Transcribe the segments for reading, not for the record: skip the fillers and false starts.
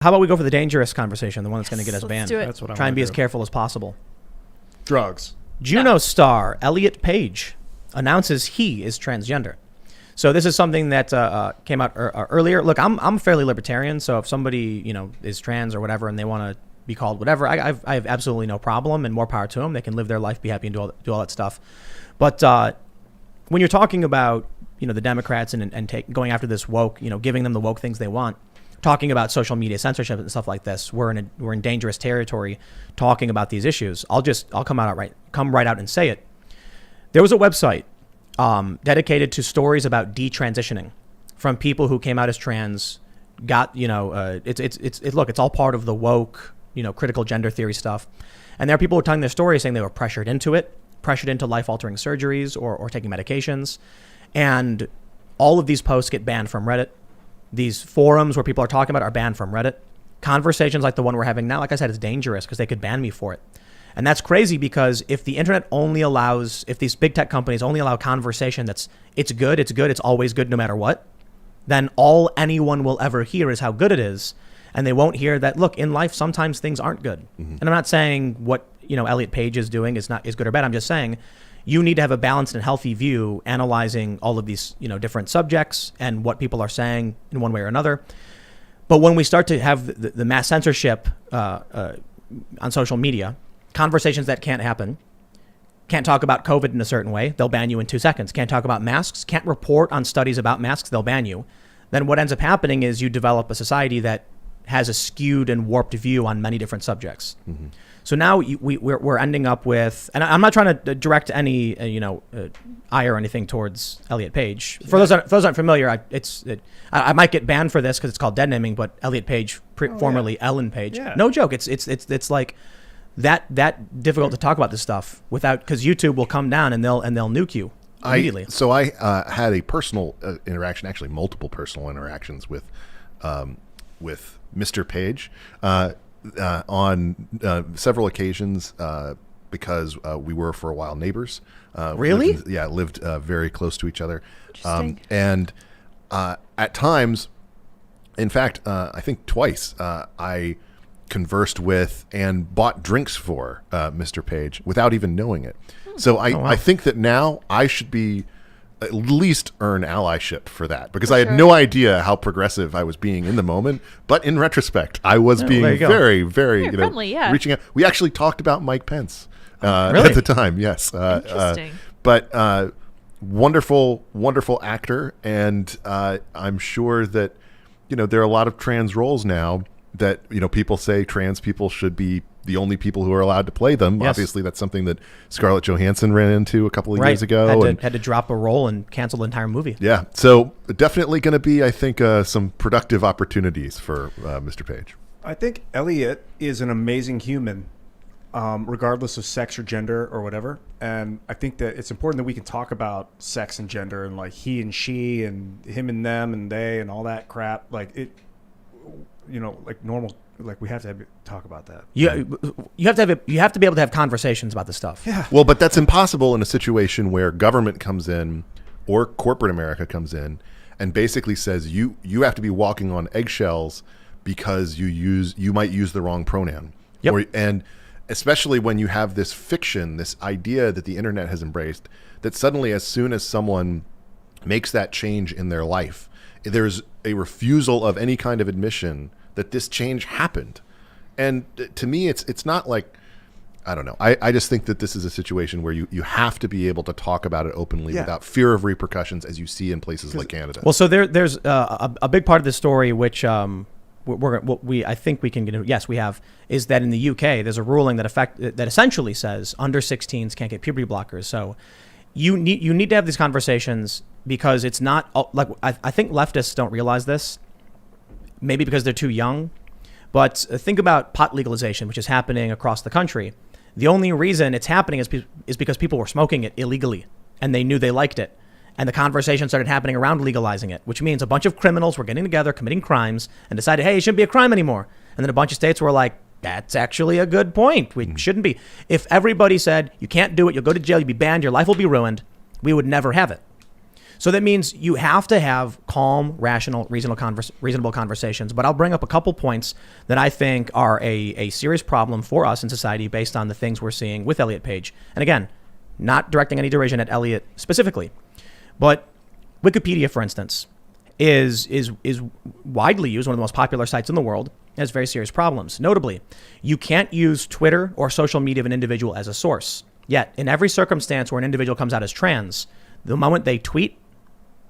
How about we go for the dangerous conversation, the one that's going to get us banned? do it. That's what I Try and wanna be do. as careful as possible. Drugs. Juno star Elliot Page announces he is transgender. So this is something that came out earlier. Look, I'm fairly libertarian, so if somebody is trans or whatever and they want to be called whatever, I have absolutely no problem, and more power to them. They can live their life, be happy, and do all that stuff. But when you're talking about the Democrats and going after this woke, giving them the woke things they want, talking about social media censorship and stuff like this, we're in dangerous territory talking about these issues. I'll come right out and say it. There was a website dedicated to stories about detransitioning from people who came out as trans. It's all part of the woke, critical gender theory stuff. And there are people who are telling their stories saying they were pressured into life-altering surgeries or taking medications. And all of these posts get banned from Reddit. These forums where people are talking about it are banned from Reddit. Conversations like the one we're having now, like I said, is dangerous because they could ban me for it. And that's crazy because if the internet if these big tech companies only allow conversation it's good, it's always good no matter what, then all anyone will ever hear is how good it is. And they won't hear that, look, in life, sometimes things aren't good. Mm-hmm. And I'm not saying what, Elliot Page is doing is good or bad. I'm just saying you need to have a balanced and healthy view analyzing all of these, different subjects and what people are saying in one way or another. But when we start to have the mass censorship on social media, conversations that can't happen, can't talk about COVID in a certain way, they'll ban you in 2 seconds. Can't talk about masks, can't report on studies about masks, they'll ban you. Then what ends up happening is you develop a society that has a skewed and warped view on many different subjects. Mm-hmm. So now we're ending up with, and I'm not trying to direct any ire or anything towards Elliot Page. For those that aren't familiar, I might get banned for this because it's called dead naming, but Elliot Page, formerly Ellen Page. Yeah. No joke. It's like that difficult to talk about this stuff because YouTube will come down and they'll nuke you immediately. So I had a personal interaction, actually multiple personal interactions with Mr. Page on several occasions because we were for a while neighbors. Really? Lived very close to each other. And at times, in fact, I think twice, I conversed with and bought drinks for Mr. Page without even knowing it. So I think that now I should be at least earn allyship for that because I had no idea how progressive I was being in the moment. But in retrospect, I was being very, very friendly, reaching out. We actually talked about Mike Pence really? at the time. Yes. Interesting. But wonderful, wonderful actor. And I'm sure that, there are a lot of trans roles now that, people say trans people should be the only people who are allowed to play them. Yes. Obviously, that's something that Scarlett Johansson ran into a couple of years ago. Had to drop a role and cancel the entire movie. Yeah. So definitely going to be, I think, some productive opportunities for Mr. Page. I think Elliot is an amazing human, regardless of sex or gender or whatever. And I think that it's important that we can talk about sex and gender and like he and she and him and them and they and all that crap. Like it, like normal. Like we have to talk about that. You have to be able to have conversations about this stuff. Yeah. Well, but that's impossible in a situation where government comes in or corporate America comes in and basically says you have to be walking on eggshells because you might use the wrong pronoun. Yep. And especially when you have this fiction, this idea that the internet has embraced, that suddenly as soon as someone makes that change in their life, there's a refusal of any kind of admission that this change happened. And to me, it's not like, I don't know. I just think that this is a situation where you have to be able to talk about it openly without fear of repercussions, as you see in places like Canada. Well, so there's a big part of the story which I think we can get into. Yes, we have, is that in the UK there's a ruling that essentially says under 16s can't get puberty blockers. So you need to have these conversations because it's not like I think leftists don't realize this. Maybe because they're too young, but think about pot legalization, which is happening across the country. The only reason it's happening is because people were smoking it illegally and they knew they liked it. And the conversation started happening around legalizing it, which means a bunch of criminals were getting together, committing crimes and decided, hey, it shouldn't be a crime anymore. And then a bunch of states were like, that's actually a good point. We shouldn't be. If everybody said, you can't do it, you'll go to jail, you'll be banned, your life will be ruined, we would never have it. So that means you have to have calm, rational, reasonable conversations. But I'll bring up a couple points that I think are a serious problem for us in society based on the things we're seeing with Elliot Page. And again, not directing any derision at Elliot specifically, but Wikipedia, for instance, is widely used, one of the most popular sites in the world, has very serious problems. Notably, you can't use Twitter or social media of an individual as a source. Yet, in every circumstance where an individual comes out as trans, the moment they tweet,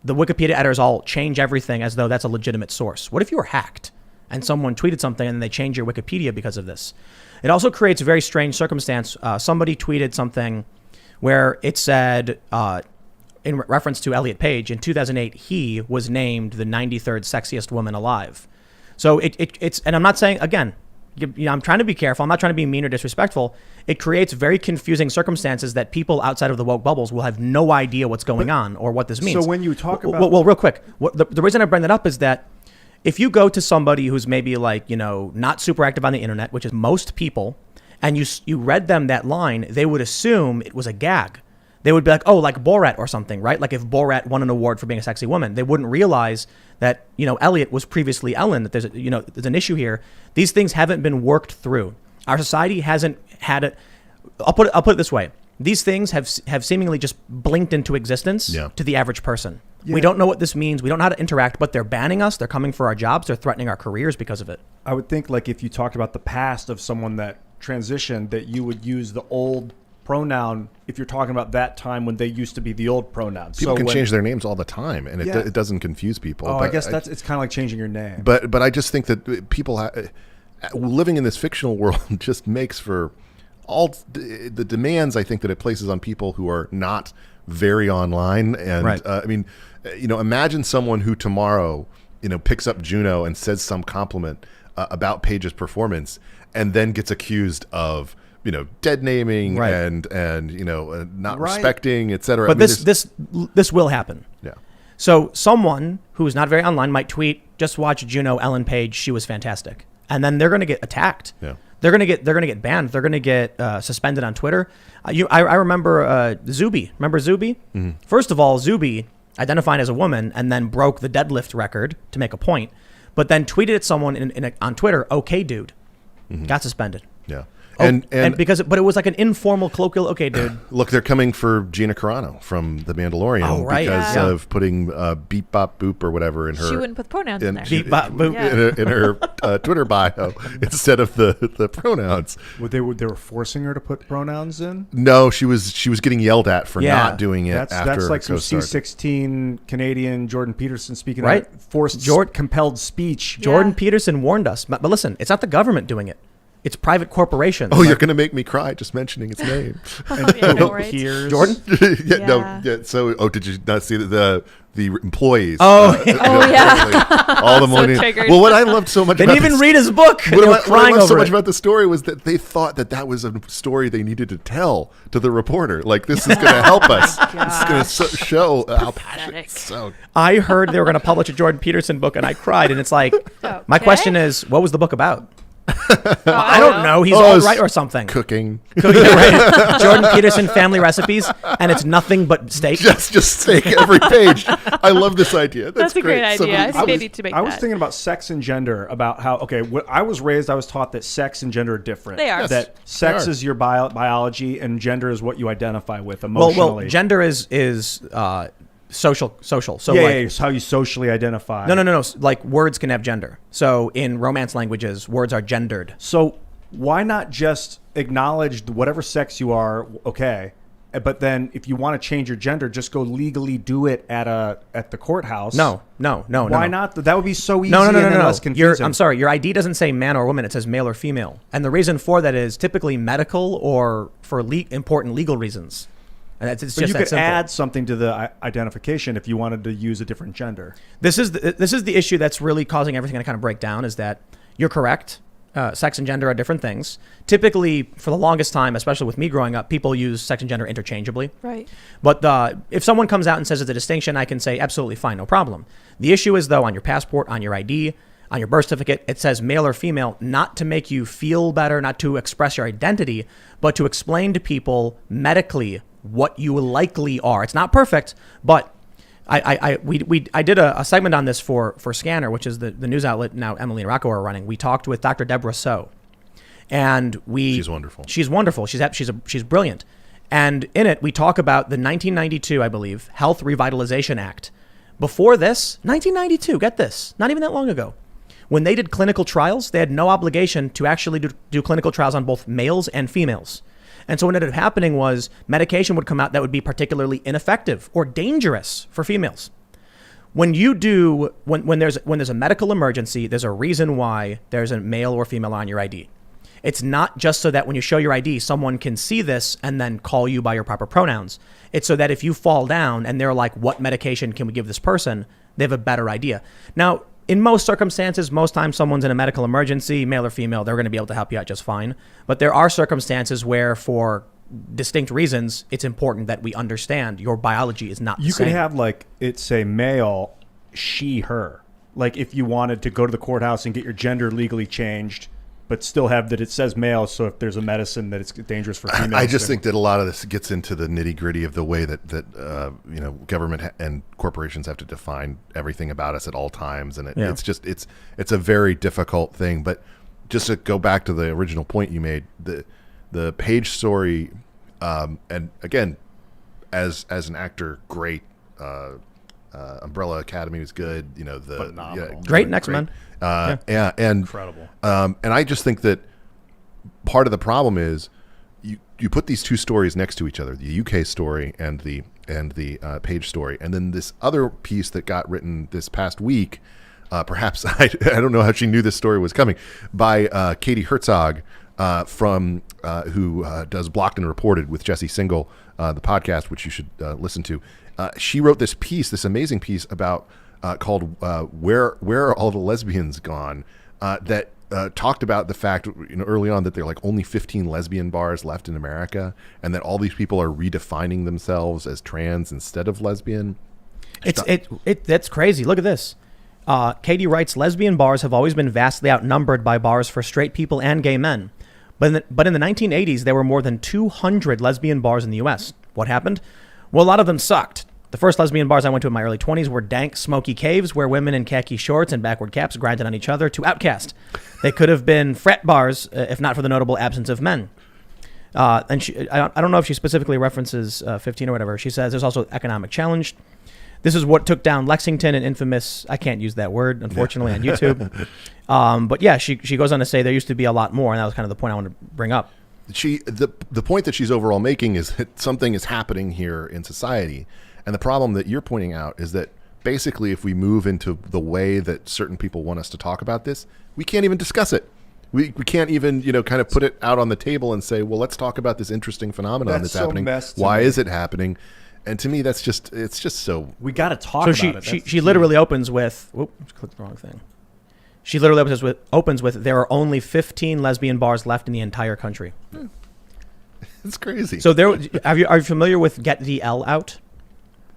the Wikipedia editors all change everything as though that's a legitimate source. What if you were hacked and someone tweeted something and they change your Wikipedia because of this? It also creates a very strange circumstance. Somebody tweeted something where it said, in reference to Elliot Page, in 2008, he was named the 93rd sexiest woman alive. So it's, and I'm not saying, again, I'm trying to be careful. I'm not trying to be mean or disrespectful. It creates very confusing circumstances that people outside of the woke bubbles will have no idea what's going on or what this means. So when you talk about... Well, real quick, the reason I bring that up is that if you go to somebody who's maybe like, not super active on the internet, which is most people, and you read them that line, they would assume it was a gag. They would be like, oh, like Borat or something, right? Like if Borat won an award for being a sexy woman, they wouldn't realize that, Elliot was previously Ellen, that there's an issue here. These things haven't been worked through. Our society hasn't had it. I'll put it this way. These things have seemingly just blinked into existence to the average person. Yeah. We don't know what this means. We don't know how to interact, but they're banning us. They're coming for our jobs. They're threatening our careers because of it. I would think like if you talked about the past of someone that transitioned, that you would use the old pronoun if you're talking about that time when they used to be the old pronoun. People can change their names all the time, and it doesn't confuse people. Oh, I guess it's kind of like changing your name. But I just think that people living in this fictional world just makes for all the demands I think that it places on people who are not very online. And right. Imagine someone who tomorrow picks up Juno and says some compliment about Page's performance, and then gets accused of dead naming right. and not right. respecting, etc. But this will happen. Yeah. So someone who is not very online might tweet, "Just watch Juno, Ellen Page. She was fantastic," and then they're going to get attacked. Yeah. They're going to get banned. They're going to get suspended on Twitter. I remember Zuby. Remember Zuby? Mm-hmm. First of all, Zuby identified as a woman and then broke the deadlift record to make a point, but then tweeted at someone on Twitter, "Okay, dude," mm-hmm. got suspended. Yeah. And it was like an informal colloquial, "Okay, dude." Look, they're coming for Gina Carano from The Mandalorian because of putting beep bop boop or whatever in her. She wouldn't put pronouns in there. Beep bop boop in her Twitter bio instead of the pronouns. They were forcing her to put pronouns in? No, she was getting yelled at for not doing it. That's like some C16 Canadian Jordan Peterson speaking right? Forced compelled speech. Jordan Peterson warned us, but listen, it's not the government doing it. It's private corporations. Oh, you're going to make me cry just mentioning its name. Jordan? No. So, did you not see the employees? Oh, all the money. So well, what I loved so much. They didn't even read his book. What I loved so much about the story was that they thought that was a story they needed to tell to the reporter. Like, this is going to help us. This is going to show how pathetic. I heard they were going to publish a Jordan Peterson book, and I cried. And it's like, my question is, what was the book about? I don't know. He's all right or something. Cooking, right? Jordan Peterson family recipes, and it's nothing but steak. Just steak every page. I love this idea. That's a great idea. I think they need to make that. I was thinking about sex and gender, about how when I was raised, I was taught that sex and gender are different. They are. Yes, that sex is your biology, and gender is what you identify with emotionally. Well, gender is social. So it's how you socially identify. No. Like words can have gender. So in Romance languages, words are gendered. So why not just acknowledge whatever sex you are, okay? But then if you want to change your gender, just go legally do it at the courthouse. No. Why not? That would be so easy no. and less confusing. I'm sorry. Your ID doesn't say man or woman. It says male or female. And the reason for that is typically medical or for important legal reasons. And it's just you could simple. add something to the identification if you wanted to use a different gender. This is the issue that's really causing everything to kind of break down, is that you're correct. Sex and gender are different things. Typically, for the longest time, especially with me growing up, people use sex and gender interchangeably. Right. But if someone comes out and says it's a distinction, I can say absolutely fine, no problem. The issue is, though, on your passport, on your ID, on your birth certificate, it says male or female, not to make you feel better, not to express your identity, but to explain to people medically what you likely are. It's not perfect, but I did a segment on this for Scanner, which is the news outlet now Emily and Rocco are running. We talked with Dr. Deborah So, and she's wonderful. She's wonderful. She's brilliant. And in it, we talk about the 1992, I believe, Health Revitalization Act. Before this, 1992, get this, not even that long ago, when they did clinical trials, they had no obligation to actually do clinical trials on both males and females. And so what ended up happening was medication would come out that would be particularly ineffective or dangerous for females. When there's a medical emergency, there's a reason why there's a male or female on your ID. It's not just so that when you show your ID, someone can see this and then call you by your proper pronouns. It's so that if you fall down and they're like, what medication can we give this person? They have a better idea. Now, in most circumstances, most times someone's in a medical emergency, male or female, they're going to be able to help you out just fine. But there are circumstances where for distinct reasons, it's important that we understand your biology is not the same. You could have like it say male, she, her. Like if you wanted to go to the courthouse and get your gender legally changed, but still have that it says male, so if there's a medicine that it's dangerous for females. I just think that a lot of this gets into the nitty gritty of the way that government and corporations have to define everything about us at all times, and it's a very difficult thing. But just to go back to the original point you made, the Page story, and again, as an actor, great. Umbrella Academy was good. Great next man. And incredible. And I just think that part of the problem is you put these two stories next to each other, the UK story and the Page story, and then this other piece that got written this past week. Perhaps I don't know how she knew this story was coming, by Katie Herzog from who does Blocked and Reported with Jesse Singal, the podcast, which you should listen to. She wrote this amazing piece about called "Where Are All the Lesbians Gone?" That talked about the fact, early on, that there are like only 15 lesbian bars left in America, and that all these people are redefining themselves as trans instead of lesbian. That's crazy. Look at this. Katie writes, lesbian bars have always been vastly outnumbered by bars for straight people and gay men. But in the 1980s, there were more than 200 lesbian bars in the U.S. What happened? Well, a lot of them sucked. The first lesbian bars I went to in my early 20s were dank, smoky caves where women in khaki shorts and backward caps grinded on each other to outcast. They could have been frat bars, if not for the notable absence of men. And I don't know if she specifically references 15 or whatever. She says there's also economic challenge. This is what took down Lexington and infamous, I can't use that word, unfortunately, on YouTube. But yeah, she goes on to say there used to be a lot more, and that was kind of the point I wanted to bring up. The point that she's overall making is that something is happening here in society. And the problem that you're pointing out is that basically if we move into the way that certain people want us to talk about this, we can't even discuss it. We can't even, kind of put it out on the table and say, well, let's talk about this interesting phenomenon that's happening. Why is it happening? And to me, it's just so... We got to talk about it. She literally opens with... Whoops, clicked the wrong thing. She literally opens with there are only 15 lesbian bars left in the entire country. It's crazy. So are you familiar with Get the L Out?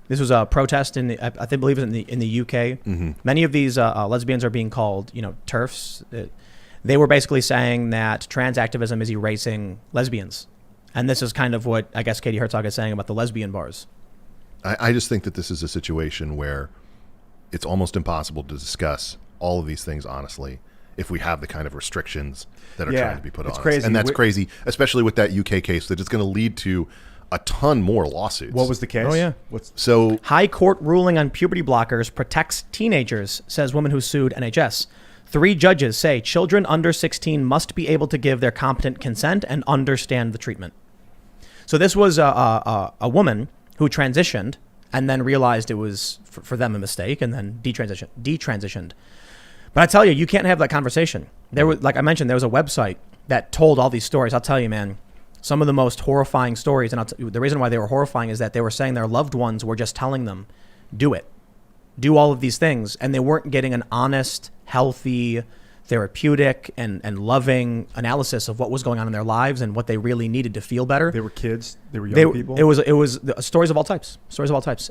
This was a protest I believe it was in the UK. Mm-hmm. Many of these lesbians are being called, TERFs. They were basically saying that trans activism is erasing lesbians. And this is kind of what I guess Katie Herzog is saying about the lesbian bars. I just think that this is a situation where it's almost impossible to discuss all of these things honestly if we have the kind of restrictions that are trying to be put on us. Crazy. And that's crazy, especially with that UK case, that it's going to lead to a ton more lawsuits. What was the case? Oh, yeah. High court ruling on puberty blockers protects teenagers, says woman who sued NHS. 3 judges say children under 16 must be able to give their competent consent and understand the treatment. So this was a woman who transitioned and then realized it was for them a mistake and then detransitioned. But I tell you, you can't have that conversation. There was, like I mentioned, there was a website that told all these stories. I'll tell you, man, some of the most horrifying stories. And the reason why they were horrifying is that they were saying their loved ones were just telling them, do it. Do all of these things. And they weren't getting an honest, healthy, therapeutic, and loving analysis of what was going on in their lives and what they really needed to feel better. They were kids. They were young people. It was stories of all types.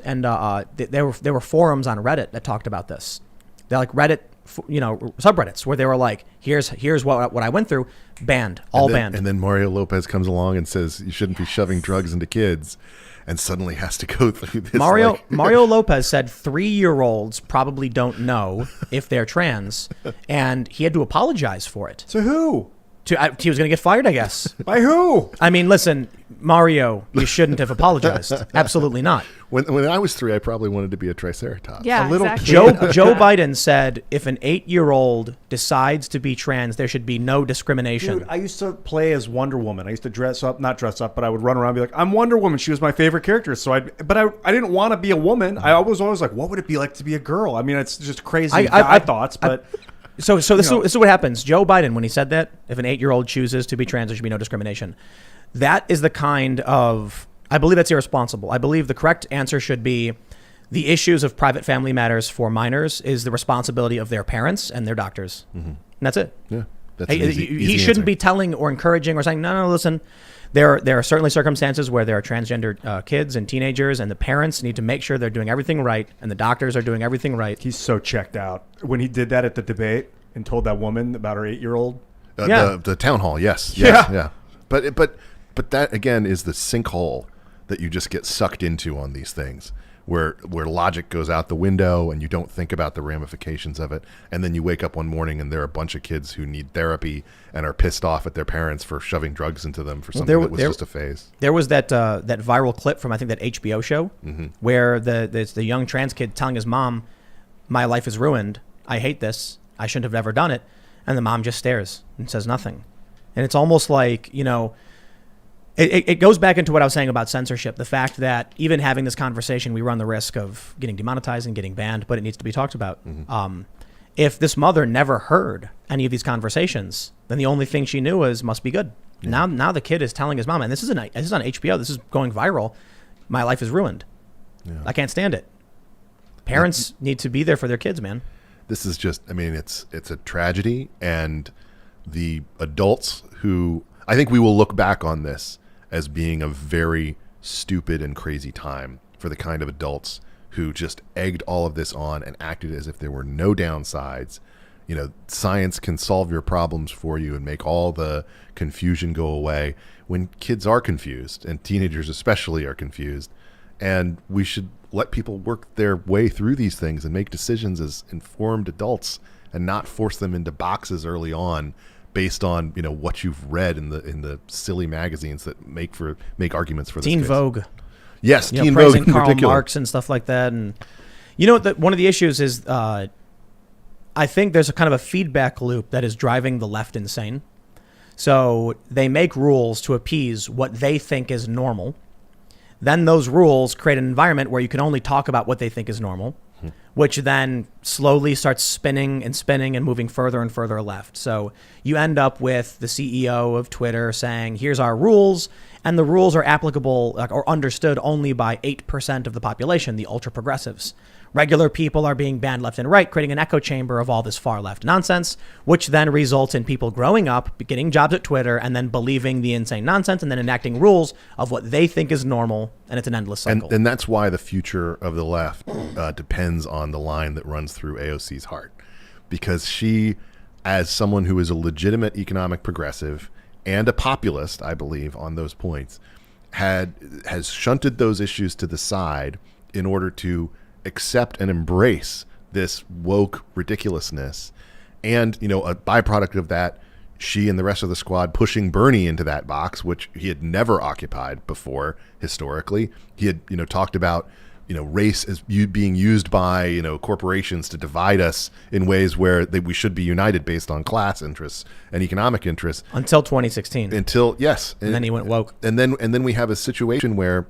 And there were forums on Reddit that talked about this. They're like Reddit subreddits where they were like, here's what I went through, banned, banned. And then Mario Lopez comes along and says you shouldn't be shoving drugs into kids, and suddenly has to go through this. Mario Lopez said 3-year-olds probably don't know if they're trans, and he had to apologize for it. To who? He was going to get fired, I guess. By who? I mean, listen, Mario, you shouldn't have apologized. Absolutely not. When I was 3, I probably wanted to be a triceratops. Yeah, a little exactly. Joe Biden said if an 8-year-old decides to be trans, there should be no discrimination. Dude, I used to play as Wonder Woman. I used to not dress up, but I would run around and be like, I'm Wonder Woman. She was my favorite character. So I didn't want to be a woman. I was always like, what would it be like to be a girl? I mean, it's just crazy thoughts, but... So this is what happens. Joe Biden, when he said that, if an 8-year-old chooses to be trans, there should be no discrimination. That is the kind of, I believe that's irresponsible. I believe the correct answer should be the issues of private family matters for minors is the responsibility of their parents and their doctors. Mm-hmm. And that's it. Yeah. That's an easy he shouldn't be telling or encouraging or saying, no, listen. There are certainly circumstances where there are transgender kids and teenagers, and the parents need to make sure they're doing everything right, and the doctors are doing everything right. He's so checked out. When he did that at the debate and told that woman about her 8-year-old. The town hall, yes. Yeah. But that, again, is the sinkhole that you just get sucked into on these things, where logic goes out the window and you don't think about the ramifications of it. And then you wake up one morning and there are a bunch of kids who need therapy and are pissed off at their parents for shoving drugs into them for something that was just a phase. There was that viral clip from, I think, that HBO show where the young trans kid telling his mom, my life is ruined. I hate this. I shouldn't have ever done it. And the mom just stares and says nothing. And it's almost like, it goes back into what I was saying about censorship. The fact that even having this conversation, we run the risk of getting demonetized and getting banned, but it needs to be talked about. Mm-hmm. If this mother never heard any of these conversations, then the only thing she knew was must be good. Yeah. Now the kid is telling his mom, and this is on HBO. This is going viral. My life is ruined. Yeah. I can't stand it. Parents need to be there for their kids, man. This is just, it's a tragedy, and the adults who, I think we will look back on this as being a very stupid and crazy time for the kind of adults who just egged all of this on and acted as if there were no downsides. Science can solve your problems for you and make all the confusion go away when kids are confused, and teenagers especially are confused. And we should let people work their way through these things and make decisions as informed adults and not force them into boxes early on based on what you've read in the silly magazines that make arguments for this Teen case. Vogue. Yes, Teen Vogue praising in Karl particular. Marx and stuff like that. And one of the issues is I think there's a kind of a feedback loop that is driving the left insane. So they make rules to appease what they think is normal. Then those rules create an environment where you can only talk about what they think is normal, which then slowly starts spinning and moving further and further left. So you end up with the CEO of Twitter saying, here's our rules, and the rules are applicable or understood only by 8% of the population, the ultra progressives. Regular people are being banned left and right, creating an echo chamber of all this far left nonsense, which then results in people growing up, getting jobs at Twitter, and then believing the insane nonsense and then enacting rules of what they think is normal. And it's an endless cycle. And that's why the future of the left depends on the line that runs through AOC's heart. Because she, as someone who is a legitimate economic progressive and a populist, I believe, on those points, has shunted those issues to the side in order to accept and embrace this woke ridiculousness. And, a byproduct of that, she and the rest of the squad pushing Bernie into that box, which he had never occupied before historically. He had, talked about, race as being used by, corporations to divide us in ways where we should be united based on class interests and economic interests. Until 2016. Yes. And then he went woke. And then we have a situation where,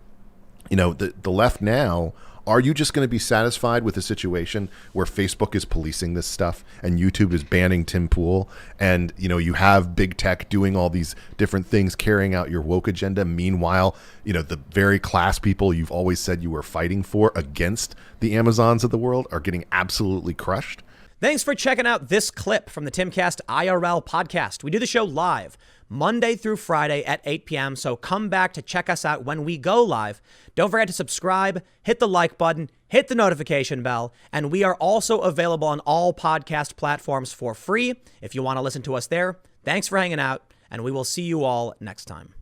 the left now, are you just going to be satisfied with a situation where Facebook is policing this stuff and YouTube is banning Tim Pool and, you have big tech doing all these different things, carrying out your woke agenda? Meanwhile, the very class people you've always said you were fighting for against the Amazons of the world are getting absolutely crushed. Thanks for checking out this clip from the Timcast IRL podcast. We do the show live Monday through Friday at 8 p.m. So come back to check us out when we go live. Don't forget to subscribe, hit the like button, hit the notification bell, and we are also available on all podcast platforms for free if you want to listen to us there. Thanks for hanging out, and we will see you all next time.